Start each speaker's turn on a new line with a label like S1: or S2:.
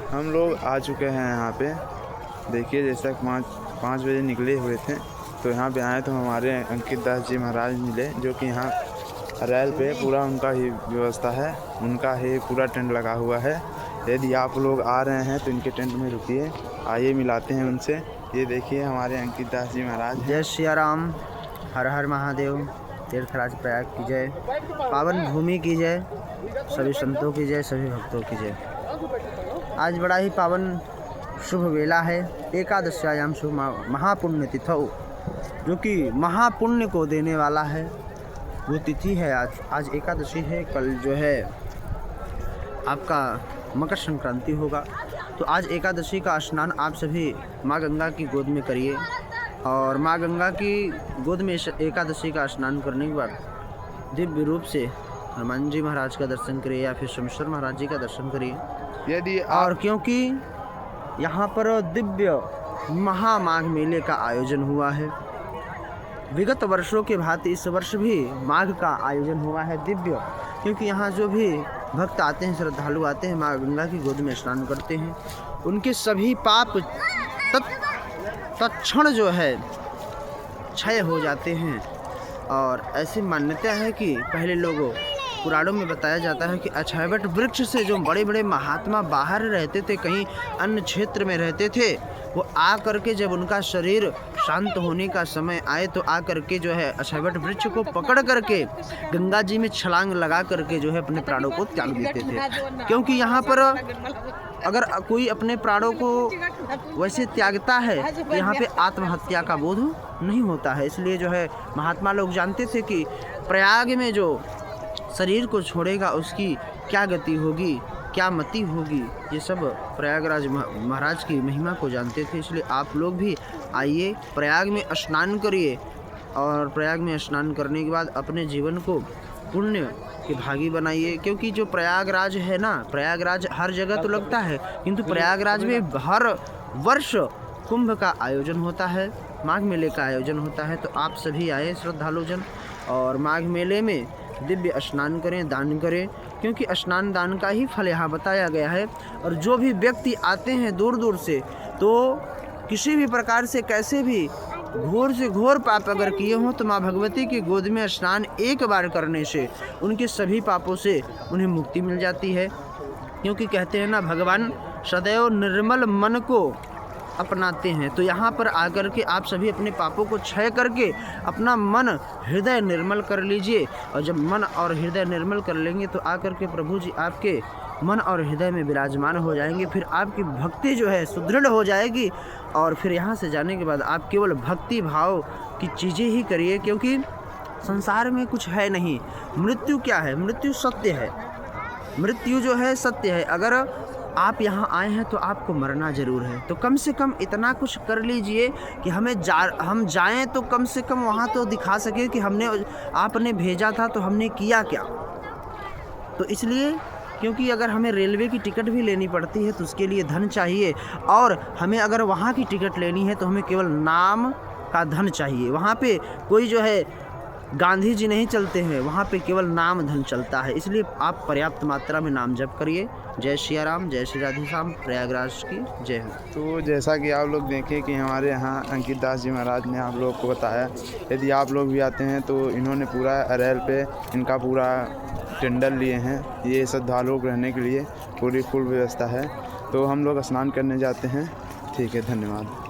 S1: हम लोग आ चुके हैं यहाँ पे। देखिए जैसा 5 बजे निकले हुए थे तो यहाँ पे आए तो हमारे अंकित दास जी महाराज मिले, जो कि यहाँ रेल पे पूरा उनका ही व्यवस्था है, उनका ही पूरा टेंट लगा हुआ है। यदि आप लोग आ रहे हैं तो इनके टेंट में रुकिए, आइए मिलाते हैं उनसे। ये देखिए हमारे अंकित दास जी महाराज।
S2: जय सिया राम, हर हर महादेव। तीर्थराज प्रयाग की जय, पावन भूमि की जय, सभी संतों की जय, सभी भक्तों की जय। आज बड़ा ही पावन शुभ वेला है, एकादश्यायाम शुभ महापुण्य तिथौ, जो कि महापुण्य को देने वाला है वो तिथि है। आज एकादशी है, कल जो है आपका मकर संक्रांति होगा। तो आज एकादशी का स्नान आप सभी माँ गंगा की गोद में करिए, और माँ गंगा की गोद में एकादशी का स्नान करने के बाद दिव्य रूप से हनुमान जी महाराज का दर्शन करिए या फिर सोमेश्वर महाराज जी का दर्शन करिए।
S1: यदि
S2: और क्योंकि यहाँ पर दिव्य महामाघ मेले का आयोजन हुआ है, विगत वर्षों के भांति इस वर्ष भी माघ का आयोजन हुआ है दिव्य, क्योंकि यहाँ जो भी भक्त आते हैं, श्रद्धालु आते हैं, माँ गंगा की गोद में स्नान करते हैं, उनके सभी पाप तत्क्षण जो है क्षय हो जाते हैं। और ऐसी मान्यता है कि पहले लोगों पुराणों में बताया जाता है कि अक्षयवट वृक्ष से जो बड़े बड़े महात्मा बाहर रहते थे, कहीं अन्य क्षेत्र में रहते थे, वो आ करके जब उनका शरीर शांत होने का समय आए तो आ करके जो है अक्षयवट वृक्ष को पकड़ करके गंगा जी में छलांग लगा करके जो है अपने प्राणों को त्याग देते थे। क्योंकि यहाँ पर अगर कोई अपने प्राणों को वैसे त्यागता है तो यहाँ पे आत्महत्या का बोध नहीं होता है। इसलिए जो है महात्मा लोग जानते थे कि प्रयाग में जो शरीर को छोड़ेगा उसकी क्या गति होगी, क्या मति होगी, ये सब प्रयागराज महाराज की महिमा को जानते थे। इसलिए आप लोग भी आइए, प्रयाग में स्नान करिए, और प्रयाग में स्नान करने के बाद अपने जीवन को पुण्य के भागी बनाइए। क्योंकि जो प्रयागराज है ना, प्रयागराज हर जगह तो लगता है, किंतु प्रयागराज में हर वर्ष कुंभ का आयोजन होता है, माघ मेले का आयोजन होता है। तो आप सभी आए श्रद्धालुजन, और माघ मेले में दिव्य स्नान करें, दान करें, क्योंकि स्नान दान का ही फल यहाँ बताया गया है। और जो भी व्यक्ति आते हैं दूर दूर से, तो किसी भी प्रकार से कैसे भी घोर से घोर पाप अगर किए हों तो माँ भगवती की गोद में स्नान एक बार करने से उनके सभी पापों से उन्हें मुक्ति मिल जाती है। क्योंकि कहते हैं ना, भगवान सदैव निर्मल मन को अपनाते हैं। तो यहाँ पर आकर के आप सभी अपने पापों को क्षय करके अपना मन हृदय निर्मल कर लीजिए, और जब मन और हृदय निर्मल कर लेंगे तो आकर के प्रभु जी आपके मन और हृदय में विराजमान हो जाएंगे। फिर आपकी भक्ति जो है सुदृढ़ हो जाएगी, और फिर यहाँ से जाने के बाद आप केवल भक्ति भाव की चीज़ें ही करिए। क्योंकि संसार में कुछ है नहीं, मृत्यु क्या है, मृत्यु सत्य है, मृत्यु जो है सत्य है। अगर आप यहाँ आए हैं तो आपको मरना ज़रूर है, तो कम से कम इतना कुछ कर लीजिए कि हम जाएं तो कम से कम वहाँ तो दिखा सके कि आपने भेजा था तो हमने किया क्या। तो इसलिए, क्योंकि अगर हमें रेलवे की टिकट भी लेनी पड़ती है तो उसके लिए धन चाहिए, और हमें अगर वहाँ की टिकट लेनी है तो हमें केवल नाम का धन चाहिए। वहाँ पे कोई जो है गांधी जी नहीं चलते हैं, वहाँ पे केवल नाम धन चलता है। इसलिए आप पर्याप्त मात्रा में नाम जप करिए। जय सिया राम, जय श्री राधे श्याम, प्रयागराज की जय हो।
S1: तो जैसा कि आप लोग देखें कि हमारे यहाँ अंकित दास जी महाराज ने आप लोग को बताया, यदि आप लोग भी आते हैं तो इन्होंने पूरा रेल पे इनका पूरा टेंडर लिए हैं, ये श्रद्धालुओं को रहने के लिए पूरी फुल व्यवस्था है। तो हम लोग स्नान करने जाते हैं। ठीक है, धन्यवाद।